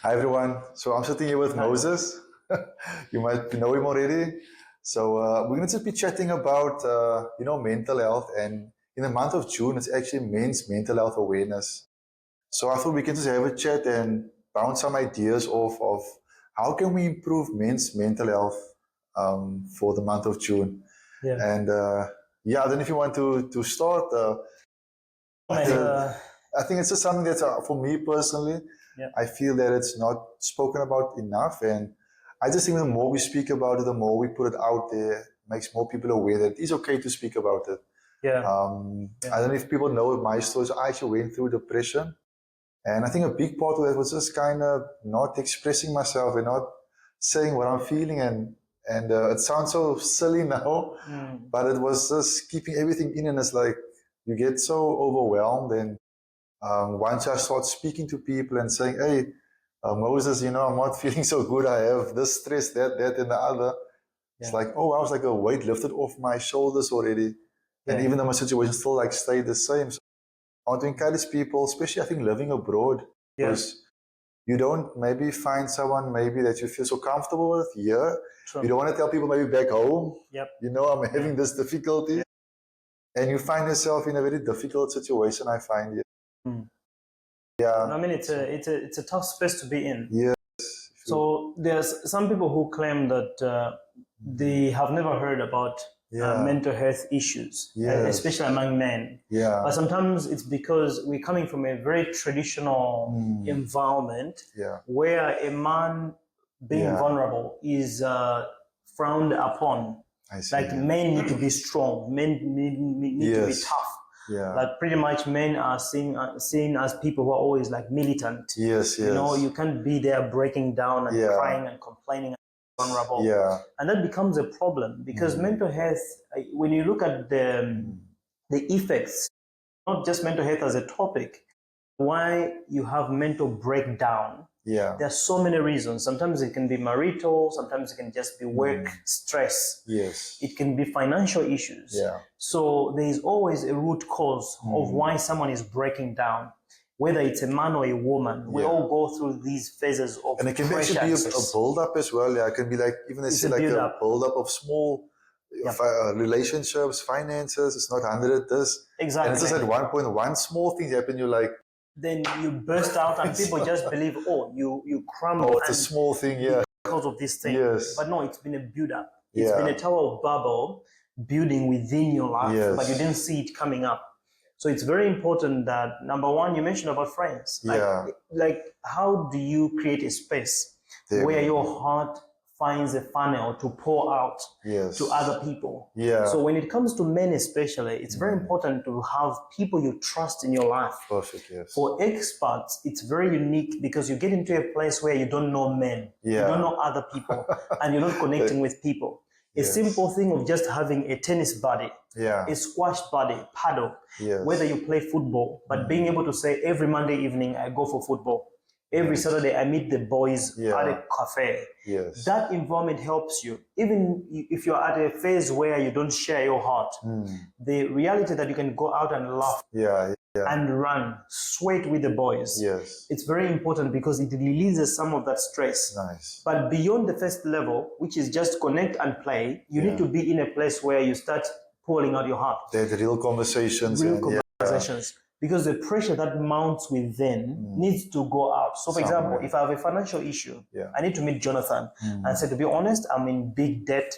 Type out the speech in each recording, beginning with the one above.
Hi everyone. So I'm sitting here with Hi. Moses. You might know him already. So we're going to just be chatting about mental health, and in the month of June, it's actually Men's Mental Health Awareness. So I thought we can just have a chat and bounce some ideas off of how can we improve men's mental health for the month of June. Yeah. And I don't know if you want to start. I think it's just something that's for me personally. Yeah. I feel that it's not spoken about enough, and I just think the more we speak about it, the more we put it out there, makes more people aware that it is okay to speak about it. Yeah. I don't know if people know my story. So I actually went through depression, and I think a big part of that was just kind of not expressing myself and not saying what I'm feeling, and it sounds so silly now, but it was just keeping everything in, and it's like you get so overwhelmed. And once I start speaking to people and saying, hey, Moses, I'm not feeling so good. I have this stress, that, and the other. It's like, oh, I was like a weight lifted off my shoulders already. And even though my situation still like stayed the same. So I want to encourage people, especially I think living abroad, because you don't maybe find someone maybe that you feel so comfortable with here. True. You don't want to tell people maybe back home, Yep. I'm having this difficulty. And you find yourself in a very difficult situation, I find. I mean, it's a tough space to be in. Yes. So there's some people who claim that they have never heard about mental health issues, especially among men. Yeah. But sometimes it's because we're coming from a very traditional environment where a man being vulnerable is frowned upon. Like men need to be strong, men need to be tough. Yeah. Like pretty much men are seen as people who are always like militant. Yes. You can't be there breaking down and crying and complaining and vulnerable. Yeah. And that becomes a problem because mental health, when you look at the effects, not just mental health as a topic, why you have mental breakdown. Yeah. There are so many reasons. Sometimes it can be marital, sometimes it can just be work stress. Yes. It can be financial issues. Yeah. So there is always a root cause of why someone is breaking down. Whether it's a man or a woman, we all go through these phases of and it can pressure. actually be a build-up as well. Yeah, it can be like even a build-up of small relationships, finances. It's not 100 this. Exactly. And it's just at one point, one small thing happen, you're like, then you burst out and people just believe, you crumble. Oh, it's a small thing, because of this thing. Yes. But no, it's been a build-up. It's been a Tower of Babel building within your life, but you didn't see it coming up. So it's very important that, number one, you mentioned about friends. Like how do you create a space where your heart finds a funnel to pour out to other people? So when it comes to men especially, it's very important to have people you trust in your life. Perfect, yes. For expats, it's very unique because you get into a place where you don't know men, you don't know other people, and you're not connecting with people. A simple thing of just having a tennis buddy, a squash buddy, paddle, whether you play football, but being able to say every Monday evening I go for football. Every Saturday I meet the boys at a cafe. That environment helps you. Even if you're at a phase where you don't share your heart, the reality that you can go out and laugh and run, sweat with the boys. It's very important because it releases some of that stress. Nice. But beyond the first level, which is just connect and play, you need to be in a place where you start pouring out your heart. The real conversations. Because the pressure that mounts within needs to go out. So for example, if I have a financial issue, I need to meet Jonathan and say, to be honest, I'm in big debt.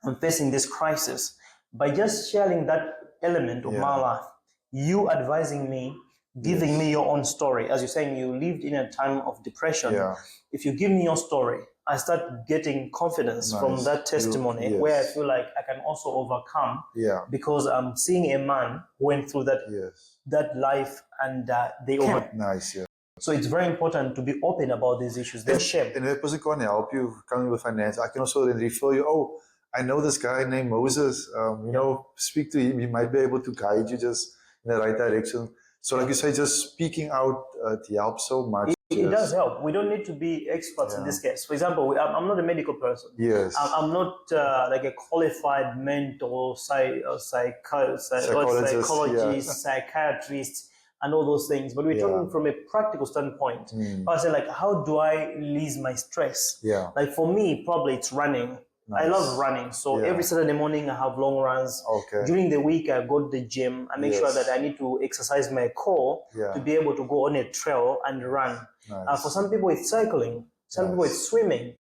I'm facing this crisis. By just sharing that element of my life, you advising me, giving me your own story. As you're saying, you lived in a time of depression. If you give me your story, I start getting confidence from that testimony where I feel like I can also overcome because I'm seeing a man who went through that life and they overcame. So it's very important to be open about these issues. There's shame. And if a person can't help you coming with finance, I can also then refer you, oh, I know this guy named Moses, speak to him. He might be able to guide you just in the right direction. So like you say, just speaking out helps so much. It does help. We don't need to be experts in this case. For example, I'm not a medical person. I'm not like a qualified mental psychologist, psychiatrist. and all those things. But we're talking from a practical standpoint. I say, like, how do I release my stress? Yeah. Like for me, probably it's running. Nice. I love running. So every Saturday morning I have long runs. Okay. During the week I go to the gym. I make sure that I need to exercise my core to be able to go on a trail and run. Nice. For some people it's cycling. Some people it's swimming.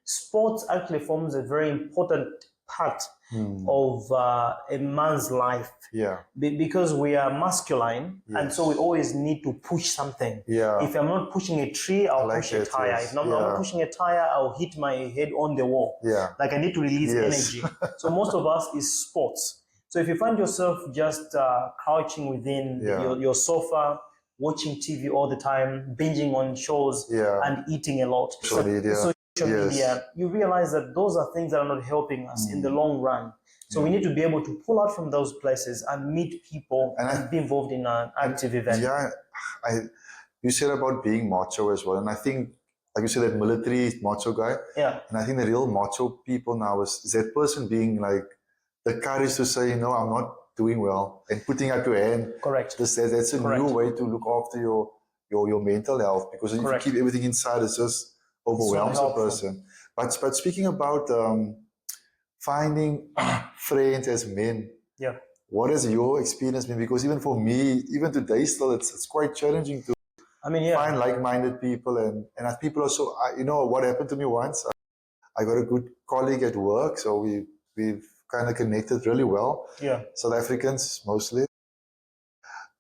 Sports actually forms a very important part of a man's life. Yeah. Because we are masculine, and so we always need to push something. Yeah. If I'm not pushing a tree, I'll push a tire. If I'm not pushing a tire, I'll hit my head on the wall. Yeah. Like I need to release energy. So most of us is sports. So if you find yourself just crouching within your sofa, watching TV all the time, binging on shows, and eating a lot. Social media, you realize that those are things that are not helping us in the long run. So we need to be able to pull out from those places and meet people and be involved in an active event. Yeah, you said about being macho as well. And I think, like you said, that military macho guy. Yeah. And I think the real macho people now is that person being like the courage to say, no, I'm not doing well, and putting out your hand. Correct. That's a new way to look after your mental health, because if you keep everything inside, it's just overwhelms a person. But speaking about finding friends as men, what has your experience been? Because even for me, even today still, it's quite challenging to find like-minded people, and people also, you know what happened to me once, I got a good colleague at work, so we've kind of connected really well. Yeah. South Africans mostly.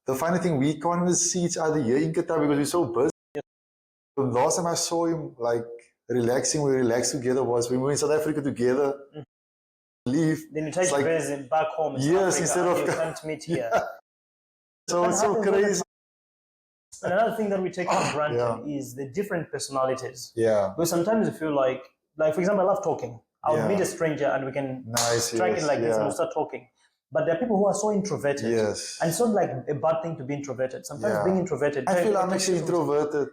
The funny thing, we can't even see each other here in Qatar because we're so busy. The last time I saw him like relaxing, we relaxed together, was when we were in South Africa together. Leave. Then you take your business back home in South Africa, instead of you can't meet here. So it's so crazy. And another thing that we take for granted is the different personalities. Yeah. Because sometimes you feel like for example, I love talking. I'll meet a stranger and we can strike it like this and we'll start talking. But there are people who are so introverted. Yes. And it's not like a bad thing to be introverted. Sometimes being introverted. I feel I'm actually introverted.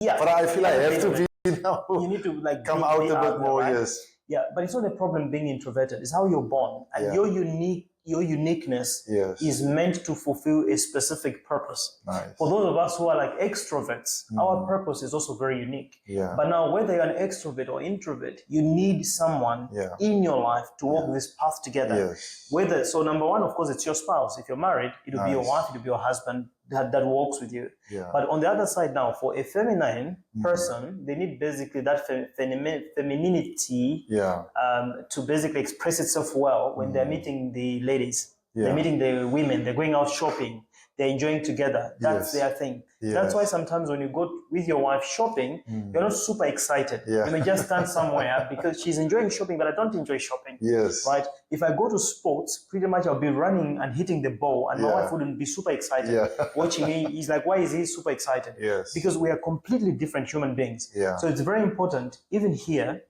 Yeah. But I feel I have to be now. You need to like come out a bit more, yes. Yeah, but it's not a problem being introverted. It's how you're born. And your uniqueness is meant to fulfill a specific purpose. Nice. For those of us who are like extroverts, our purpose is also very unique. Yeah. But now, whether you're an extrovert or introvert, you need someone in your life to walk this path together. Yes. So number one, of course, it's your spouse. If you're married, it'll be your wife, it'll be your husband that walks with you. Yeah. But on the other side now, for a feminine person, they need basically that femininity to basically express itself well when they're meeting the ladies. They're meeting the women, they're going out shopping, they're enjoying together. That's their thing. Yes. That's why sometimes when you go with your wife shopping, you're not super excited. You may just stand somewhere because she's enjoying shopping, but I don't enjoy shopping. Yes. Right? If I go to sports, pretty much I'll be running and hitting the ball, and my wife wouldn't be super excited watching me. He's like, why is he super excited? Yes. Because we are completely different human beings. Yeah. So it's very important, even here,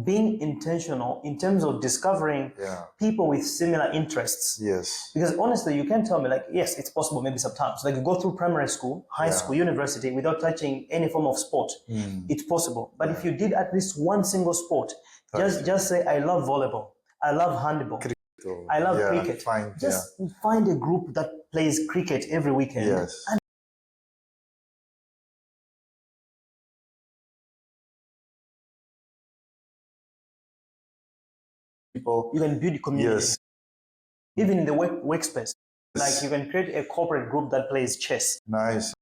being intentional in terms of discovering people with similar interests. Yes. Because honestly, you can tell me like, yes, it's possible maybe sometimes. Like you go through primary school, high school, university without touching any form of sport. It's possible. But if you did at least one single sport, just say, I love volleyball. I love handball. I love cricket. Just find a group that plays cricket every weekend. Yes. And you can build a community. Yes. Even in the workspace. Like you can create a corporate group that plays chess. Nice.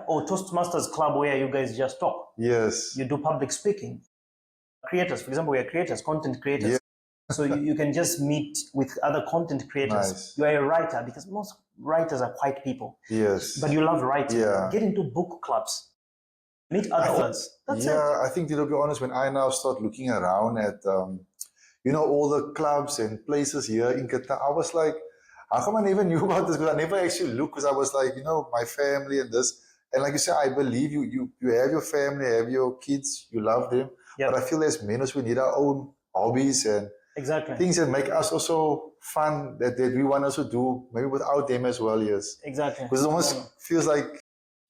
Or Toastmasters club where you guys just talk. Yes. You do public speaking. Creators, for example, we are creators, content creators. Yeah. So you can just meet with other content creators. Nice. You are a writer, because most writers are quiet people. Yes. But you love writing. Yeah. Get into book clubs. Meet other authors. That's it. I think, to be honest, when I now start looking around at, all the clubs and places here in Qatar, I was like, how come I never knew about this? Because I never actually looked, because I was like, my family and this. And like you said, I believe you have your family, you have your kids, you love them. But I feel as men, we need our own hobbies and things that make us also fun, that we want also do, maybe without them as well, yes. Exactly. Because it almost feels like,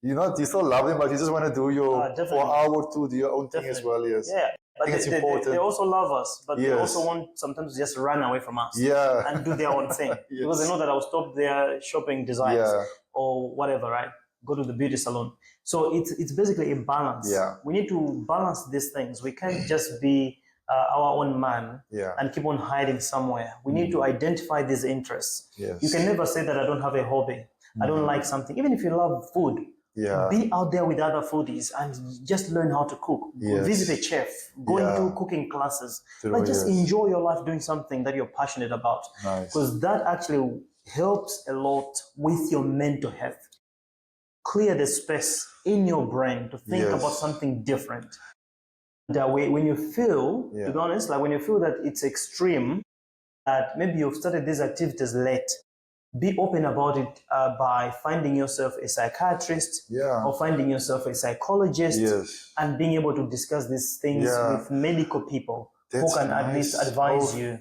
you still love them, but you just want to do your, for an hour or two, do your own thing as well, yes. Yeah. But I think it's important. They also love us, but they also want sometimes to just run away from us and do their own thing. Because they know that I'll stop their shopping desires. or whatever, right? Go to the beauty salon. So it's basically a balance. Yeah. We need to balance these things. We can't just be our own man and keep on hiding somewhere. We need to identify these interests. Yes. You can never say that I don't have a hobby. I don't like something. Even if you love food, be out there with other foodies and just learn how to cook. Visit a chef. Go into cooking classes. Like just enjoy your life doing something that you're passionate about. Because that actually helps a lot with your mental health. Clear the space in your brain to think about something different. That way, when you feel, to be honest, like when you feel that it's extreme, that maybe you've started these activities late, be open about it by finding yourself a psychiatrist or finding yourself a psychologist and being able to discuss these things with medical people who can at least advise you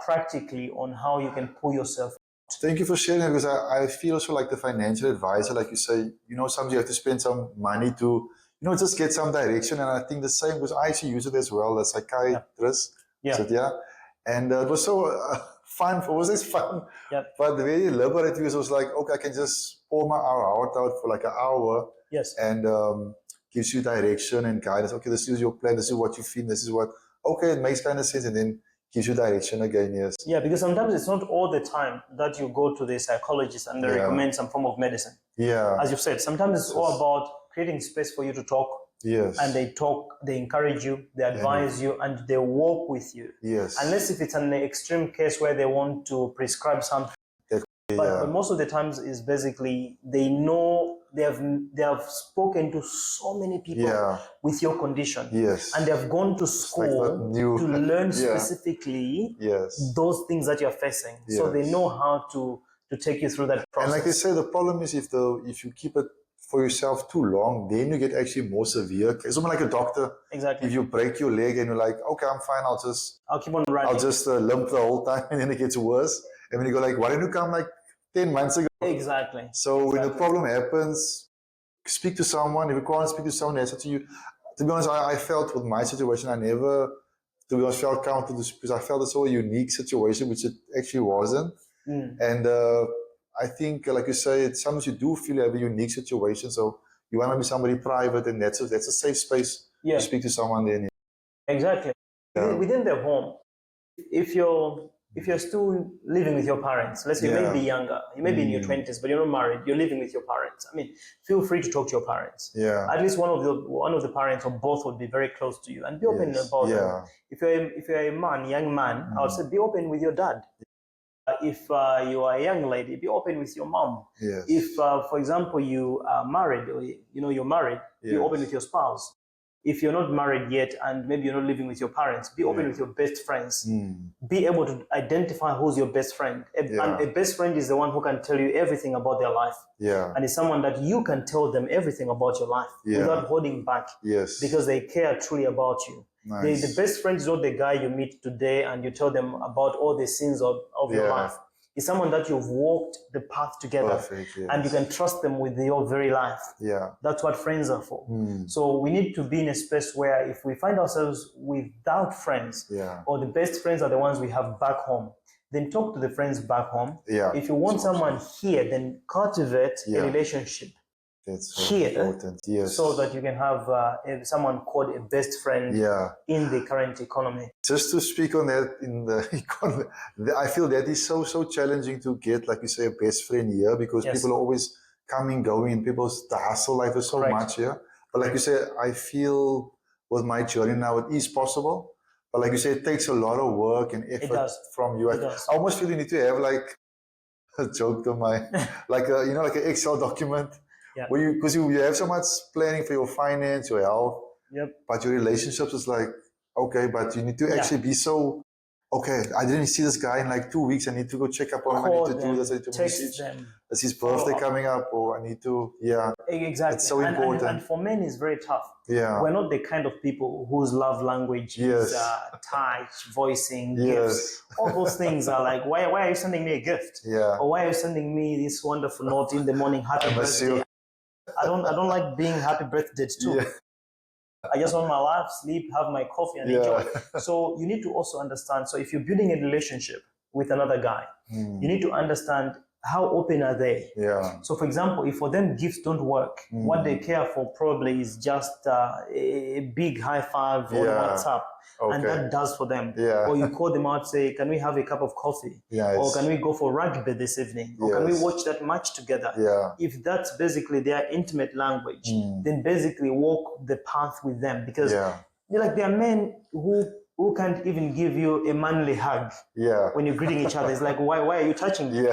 practically on how you can pull yourself. Thank you for sharing it, because I feel also like the financial advisor, like you say, sometimes you have to spend some money to, just get some direction. And I think the same, because I actually use it as well, the psychiatrist. And it was so fun. It was just fun. But very liberating, because it was like, okay, I can just pour my heart out for like an hour. And gives you direction and guidance. Okay, this is your plan. This is what you feel. This is what, okay, it makes kind of sense. And then gives you direction again, Yeah, because sometimes it's not all the time that you go to the psychologist and they recommend some form of medicine. As you've said, sometimes it's all about creating space for you to talk. And they talk, they encourage you, they advise you, and they work with you. Unless if it's an extreme case where they want to prescribe something. But most of the times is basically they know they have spoken to so many people with your condition, and they have gone to school to learn specifically those things that you're facing, so they know how to take you through that process. And like they say, the problem is if you keep it for yourself too long, then you get actually more severe. It's almost like a doctor. Exactly. If you break your leg and you're like, okay, I'm fine, I'll keep on running. I'll just limp the whole time, and then it gets worse. And then you go like, why didn't you come like 10 months ago? Exactly. So when the problem happens, speak to someone. If you can't speak to someone, that's up to you. To be honest, I felt with my situation, I never, to be honest, felt comfortable, because I felt it's so a unique situation, which it actually wasn't. And I think, like you say, sometimes you do feel you have a unique situation, so you want to be somebody private, and that's a safe space to speak to someone then. Exactly. Within the home, if you're still living with your parents, let's say you may be younger, you may be in your 20s, but you're not married, you're living with your parents. I mean, feel free to talk to your parents. At least one of the parents or both would be very close to you, and be open about them. If you're a young man, I would say be open with your dad. If you are a young lady, be open with your mom. If, for example, you are married, or you're married, be open with your spouse. If you're not married yet and maybe you're not living with your parents, be open with your best friends. Be able to identify who's your best friend. And a best friend is the one who can tell you everything about their life. And it's someone that you can tell them everything about your life without holding back, because they care truly about you. The best friend is not the guy you meet today and you tell them about all the sins of your life. It's someone that you've walked the path together, and you can trust them with your very life. That's what friends are for. So we need to be in a space where if we find ourselves without friends, or the best friends are the ones we have back home, then talk to the friends back home. If you want someone here, then cultivate a relationship. That's so important. So that you can have someone called a best friend in the current economy. Just to speak on that, in the economy, I feel that is so challenging to get, like you say, a best friend here, because people are always coming, going, and the hustle life is so much here. But like you say, I feel with my journey now, it is possible. But like you say, it takes a lot of work and effort from you. I almost feel you need to have like a joke to my, like an Excel document. Because you have so much planning for your finance, your health, but your relationships is like, okay, but you need to actually be so, okay, I didn't see this guy in like 2 weeks, I need to go check up on him, I need to do this, I need to message them. It's his birthday coming up, or I need to, Exactly. It's so important. And for men, it's very tough. We're not the kind of people whose love language is touch, voicing, gifts. All those things are like, why are you sending me a gift? Or why are you sending me this wonderful note in the morning, happy birthday? I don't like being happy birthday too. I just want my life, sleep, have my coffee, and enjoy. So you need to also understand. So if you're building a relationship with another guy, you need to understand how open are they? Yeah. So, for example, if for them gifts don't work, what they care for probably is just a big high five on WhatsApp, and that does for them. Yeah. Or you call them out, say, "Can we have a cup of coffee?" Yes. Or "Can we go for rugby this evening?" Or "Can we watch that match together?" Yeah. If that's basically their intimate language, then basically walk the path with them, because there are men who can't even give you a manly hug when you're greeting each other. It's like, why are you touching me?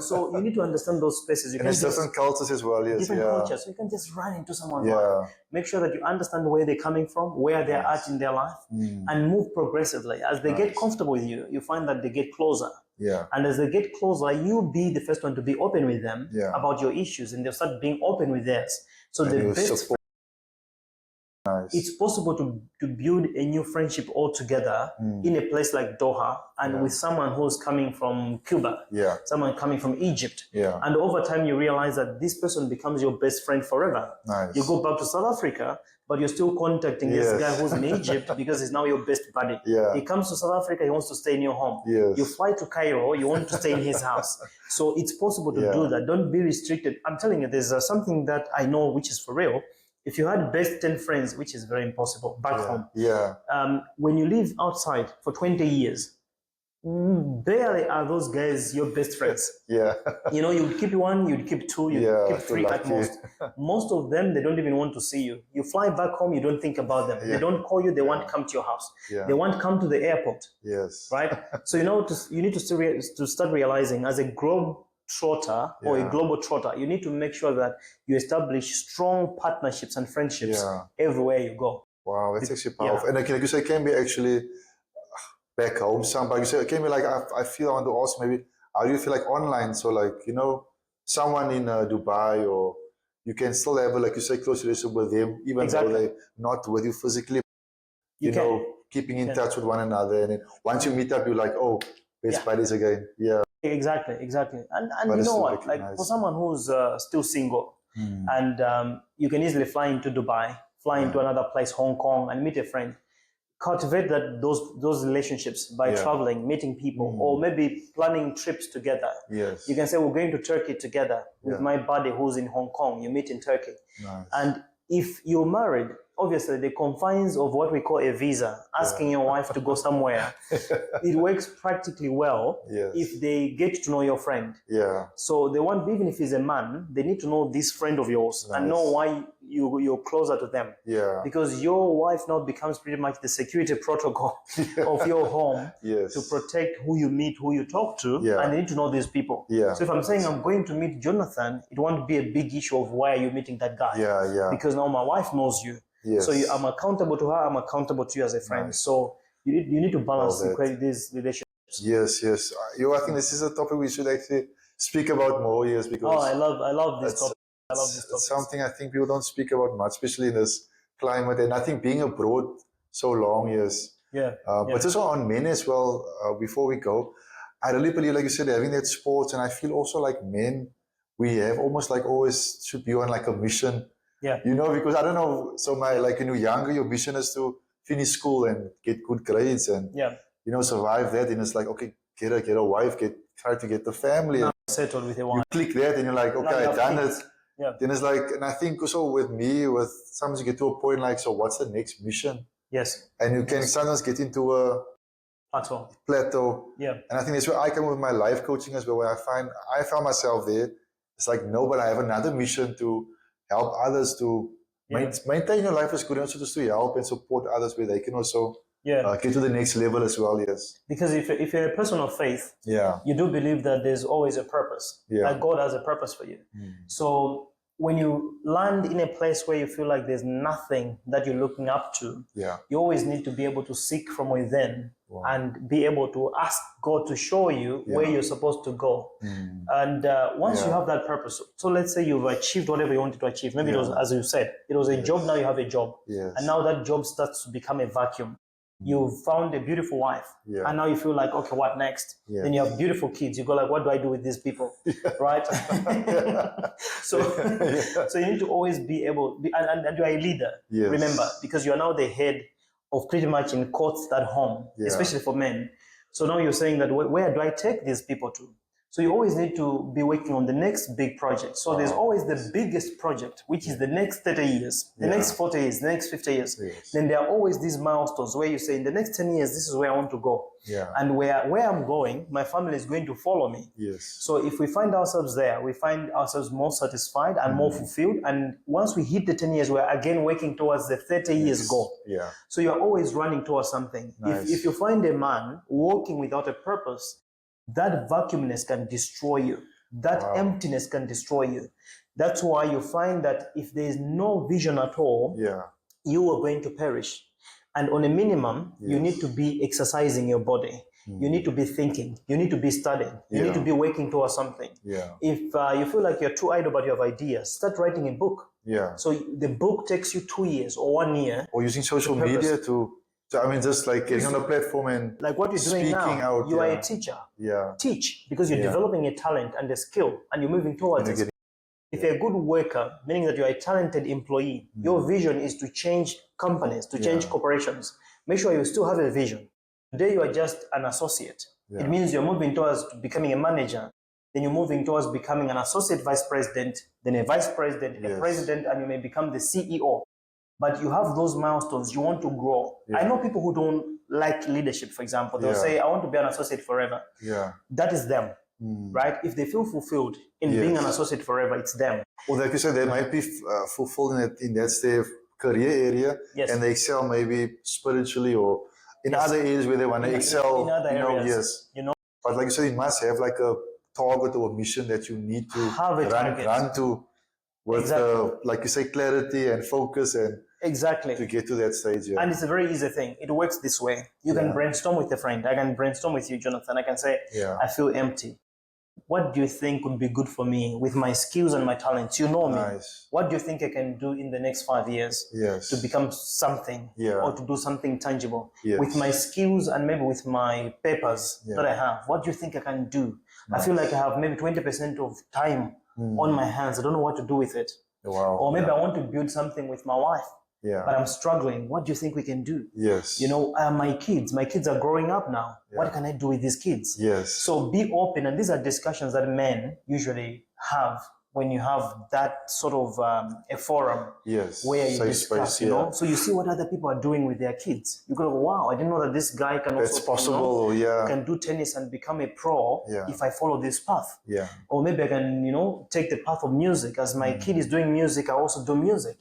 So you need to understand those spaces. You and there's different cultures as well, different cultures. So you can just run into someone's life. Make sure that you understand where they're coming from, where they're at in their life, and move progressively. As they get comfortable with you, you find that they get closer. And as they get closer, you be the first one to be open with them about your issues, and they'll start being open with theirs. So the best. It's possible to build a new friendship altogether in a place like Doha, and with someone who's coming from Cuba, someone coming from Egypt. And over time, you realize that this person becomes your best friend forever. You go back to South Africa, but you're still contacting this guy who's in Egypt because he's now your best buddy. He comes to South Africa, he wants to stay in your home. You fly to Cairo, you want to stay in his house. So it's possible to do that. Don't be restricted. I'm telling you, there's something that I know which is for real. If you had best 10 friends, which is very impossible back home, when you live outside for 20 years, barely are those guys your best friends. You'd keep one, you'd keep two, you'd keep three at most. Most of them, they don't even want to see you. You fly back home, you don't think about them. They don't call you, they want to come to your house. They want to come to the airport. Right? So you need to start realizing, as a trotter or a global trotter, you need to make sure that you establish strong partnerships and friendships everywhere you go. Wow, that's actually powerful. And like you say, it can be actually back home. Somebody you say, it can be like, I feel I want to ask maybe, how do you feel like online? So like, someone in Dubai, or you can still have, like you say, close relationship with them, even though they're not with you physically, keeping in touch with one another. And then once you meet up, you're like, oh, best buddies again. Exactly. And you know what? Like for someone who's still single, and you can easily fly into Dubai, fly into another place, Hong Kong, and meet a friend. Cultivate those relationships by traveling, meeting people, or maybe planning trips together. You can say, we're going to Turkey together with my buddy who's in Hong Kong. You meet in Turkey. And if you're married, obviously the confines of what we call a visa, asking your wife to go somewhere, it works practically well if they get to know your friend. So they want, even if he's a man, they need to know this friend of yours and know why you're closer to them. Because your wife now becomes pretty much the security protocol of your home to protect who you meet, who you talk to, and they need to know these people. So if I'm saying I'm going to meet Jonathan, it won't be a big issue of why are you meeting that guy. Because now my wife knows you. So I'm accountable to her, I'm accountable to you as a friend. So you need to balance these relationships. I think this is a topic we should actually speak about more, because I love this topic. It's something I think people don't speak about much, especially in this climate. And I think being abroad so long, but also on men as well, before we go, I really believe, like you said, having that sports, and I feel also like men, we have almost like always should be on like a mission. Because I don't know, so younger, your mission is to finish school and get good grades and, survive that. And it's like, okay, get a wife, try to get the family. Now settled with a wife. You click that and you're like, okay, I've done it. Then it's like, and I think also with me, sometimes you get to a point like, so what's the next mission? And you can sometimes get into a plateau. And I think that's where I come with my life coaching as well, where I found myself there. It's like, no, but I have another mission to help others to maintain your life as good, and also just to help and support others where they can also get to the next level as well. Because if you're a person of faith, you do believe that there's always a purpose. That God has a purpose for you. So when you land in a place where you feel like there's nothing that you're looking up to, you always need to be able to seek from within and be able to ask God to show you where you're supposed to go. And once you have that purpose, so let's say you've achieved whatever you wanted to achieve. Maybe it was, as you said, it was a job, now you have a job. And now that job starts to become a vacuum. You've found a beautiful wife, and now you feel like, okay, what next? Then you have beautiful kids. You go like, what do I do with these people, right? So you need to always be able, and you're a leader, remember, because you're now the head of pretty much, in quotes, that home, especially for men. So now you're saying that, where do I take these people to? So you always need to be working on the next big project. So there's always the biggest project, which is the next 30 years, the next 40 years, the next 50 years. Then there are always these milestones where you say, in the next 10 years, this is where I want to go. And where I'm going, my family is going to follow me. So if we find ourselves there, we find ourselves more satisfied and more fulfilled. And once we hit the 10 years, we're again working towards the 30 years goal. So you're always running towards something. If you find a man walking without a purpose, that vacuumness can destroy you. That emptiness can destroy you. That's why you find that if there is no vision at all, you are going to perish. And on a minimum, you need to be exercising your body. You need to be thinking. You need to be studying. You need to be working towards something. If you feel like you're too idle but you have ideas, start writing a book. So the book takes you 2 years or 1 year. Or using social media to I mean, just like getting on a platform and like what you're doing now. Out, you are a teacher. Teach, because you're developing a talent and a skill and you're moving towards it. If you're a good worker, meaning that you're a talented employee, your vision is to change companies, to change corporations. Make sure you still have a vision. Today you are just an associate. It means you're moving towards becoming a manager. Then you're moving towards becoming an associate vice president, then a vice president, a president, and you may become the CEO. But you have those milestones, you want to grow. I know people who don't like leadership, for example. They'll say, I want to be an associate forever. That is them, right? If they feel fulfilled in being an associate forever, it's them. Or like you said, they might be fulfilled in that their career area, and they excel maybe spiritually or in other areas where they want to excel. In other areas, But like you said, you must have like a target or a mission that you need to run to. With, like you say, clarity and focus and to get to that stage. And it's a very easy thing. It works this way. You can brainstorm with a friend. I can brainstorm with you, Jonathan. I can say, I feel empty. What do you think would be good for me with my skills and my talents? You know me. What do you think I can do in the next 5 years to become something or to do something tangible? With my skills and maybe with my papers that I have, what do you think I can do? I feel like I have maybe 20% of time on my hands. I don't know what to do with it. Or maybe I want to build something with my wife, but I'm struggling. What do you think we can do? My kids are growing up now. What can I do with these kids? So be open. And these are discussions that men usually have when you have that sort of a forum where you discuss, you know. So you see what other people are doing with their kids. You go, wow, I didn't know that this guy can also can do tennis and become a pro if I follow this path. Or maybe I can, take the path of music. As my kid is doing music, I also do music.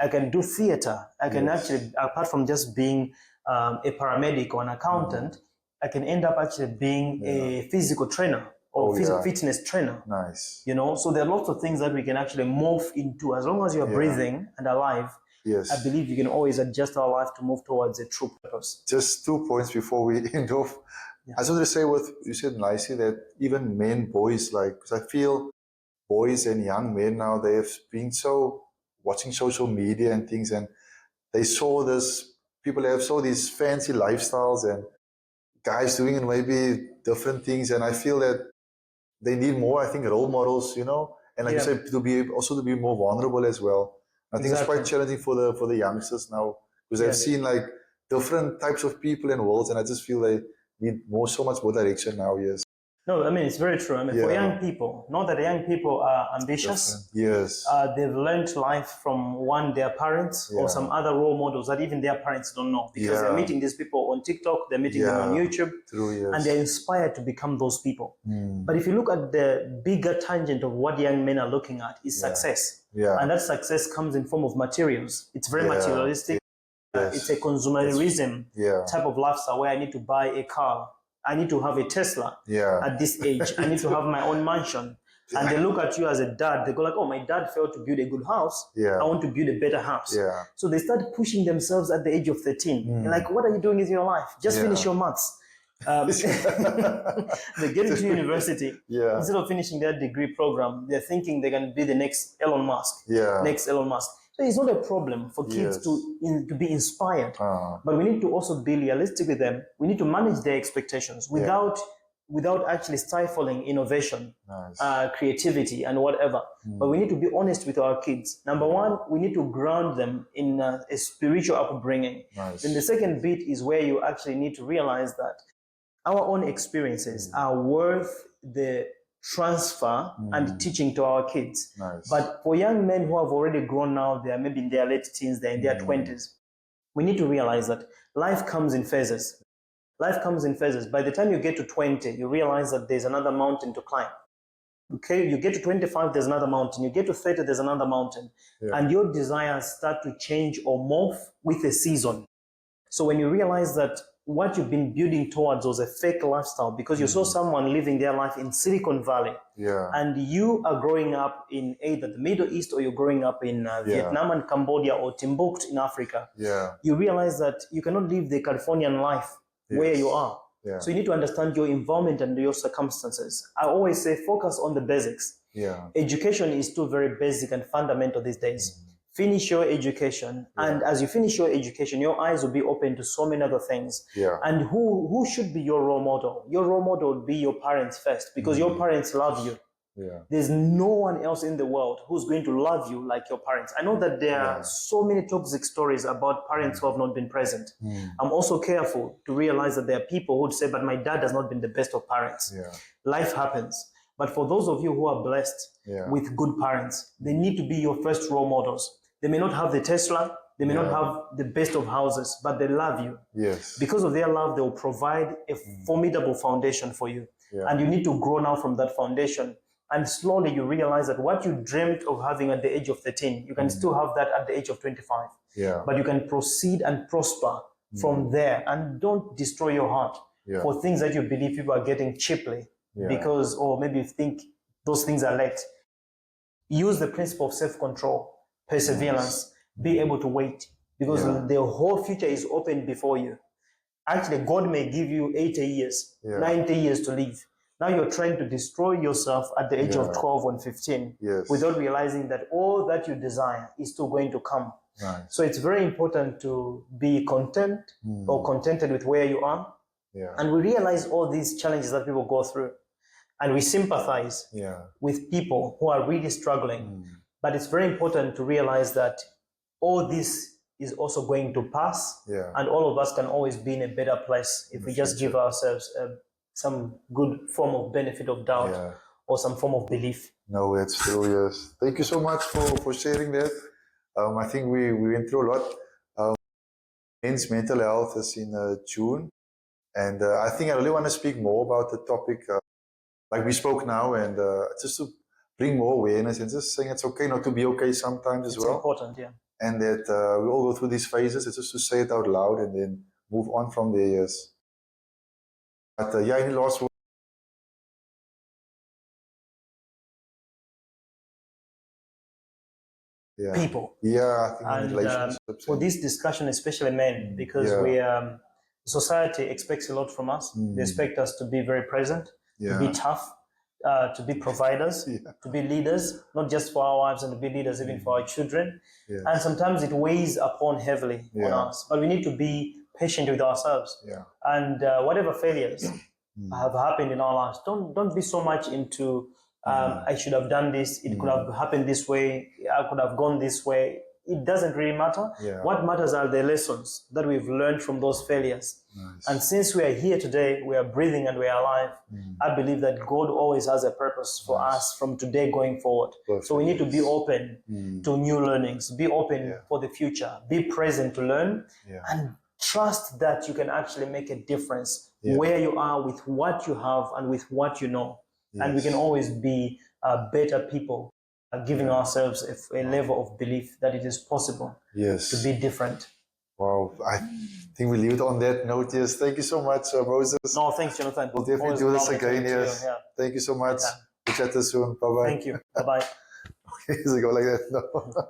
I can do theater. I can actually, apart from just being a paramedic or an accountant, I can end up actually being a physical trainer. Or fitness trainer. So there are lots of things that we can actually morph into. As long as you're breathing and alive, I believe you can always adjust our life to move towards a true purpose. Just 2 points before we end off. I just want to say what you said nicely, that even men, boys, because I feel boys and young men now, they have been so watching social media and things, and they saw this, people have saw these fancy lifestyles and guys doing maybe different things, and I feel that they need more, I think, role models, and like you said, to be more vulnerable as well. I think it's quite challenging for the youngsters now, because they've seen like different types of people and worlds, and I just feel they need so much more direction now. No, I mean, it's very true. I mean, for young people, not that young people are ambitious. They've learned life from their parents or some other role models that even their parents don't know, because they're meeting these people on TikTok, they're meeting them on YouTube, and they're inspired to become those people. But if you look at the bigger tangent of what young men are looking at, is success. And that success comes in form of materials. It's very materialistic. It's a consumerism type of lifestyle where I need to buy a car. I need to have a Tesla at this age. I need to have my own mansion. And they look at you as a dad. They go like, oh, my dad failed to build a good house. I want to build a better house. So they start pushing themselves at the age of 13. They're like, what are you doing with your life? Just finish your maths. They get into university. Instead of finishing their degree program, they're thinking they're going to be the next Elon Musk. So it's not a problem for kids to be inspired. But we need to also be realistic with them. We need to manage their expectations without actually stifling innovation, creativity, and whatever. But we need to be honest with our kids. Number one, we need to ground them in a spiritual upbringing. Then the second bit is where you actually need to realize that our own experiences are worth the transfer and teaching to our kids. Nice. But for young men who have already grown now, they are maybe in their late teens, they're in their 20s, we need to realize that life comes in phases. Life comes in phases. By the time you get to 20, you realize that there's another mountain to climb. Okay, you get to 25, there's another mountain. You get to 30, there's another mountain. Yeah. And your desires start to change or morph with a season. So when you realize that what you've been building towards was a fake lifestyle because you saw someone living their life in Silicon Valley, and you are growing up in either the Middle East or you're growing up in Vietnam and Cambodia or Timbuktu in Africa, you realize that you cannot live the Californian life where you are. So you need to understand your environment and your circumstances. I always say focus on the basics. Education is still very basic and fundamental these days. Finish your education, and as you finish your education, your eyes will be open to so many other things. And who should be your role model? Your role model will be your parents first, because your parents love you. There's no one else in the world who's going to love you like your parents. I know that there are so many toxic stories about parents who have not been present. I'm also careful to realize that there are people who would say, but my dad has not been the best of parents. Life happens. But for those of you who are blessed with good parents, they need to be your first role models. They may not have the Tesla, they may not have the best of houses, but they love you. Because of their love, they will provide a formidable foundation for you. And you need to grow now from that foundation. And slowly you realize that what you dreamt of having at the age of 13, you can still have that at the age of 25. But you can proceed and prosper from there. And don't destroy your heart for things that you believe people are getting cheaply because, or maybe you think those things are late. Use the principle of self-control, perseverance, be able to wait, because the whole future is open before you. Actually, God may give you 80 years, 90 years to live. Now you're trying to destroy yourself at the age of 12 and 15 without realizing that all that you desire is still going to come. So it's very important to be content or contented with where you are. And we realize all these challenges that people go through. And we sympathize with people who are really struggling. But it's very important to realize that all this is also going to pass. And all of us can always be in a better place if we just give ourselves some good form of benefit of doubt or some form of belief. No, that's true, yes. Thank you so much for sharing that. I think we went through a lot. Men's mental health is in June. And I think I really want to speak more about the topic like we spoke now, and just to bring more awareness and just saying it's okay not to be okay sometimes as well. It's important, And that we all go through these phases. It's just to say it out loud and then move on from there, yes. But any last word? People. I think and relationships. For this discussion, especially men, because we society expects a lot from us. They expect us to be very present, to be tough, to be providers, to be leaders, not just for our wives, and to be leaders even for our children. And sometimes it weighs upon heavily on us. But we need to be patient with ourselves. And whatever failures have happened in our lives, don't be so much into I should have done this, it could have happened this way, I could have gone this way. It doesn't really matter. What matters are the lessons that we've learned from those failures. And since we are here today, we are breathing and we are alive, I believe that God always has a purpose for us from today going forward. So we need to be open to new learnings, be open for the future, be present to learn, and trust that you can actually make a difference where you are with what you have and with what you know. And we can always be better people, giving ourselves a level of belief that it is possible to be different. Wow, I think we leave it on that note. Yes, thank you so much, Moses. No, thanks, Jonathan. We'll definitely do this again. Yes, thank you so much. We'll chat soon. Bye bye. Thank you. Bye bye. Okay, does it go like that? No.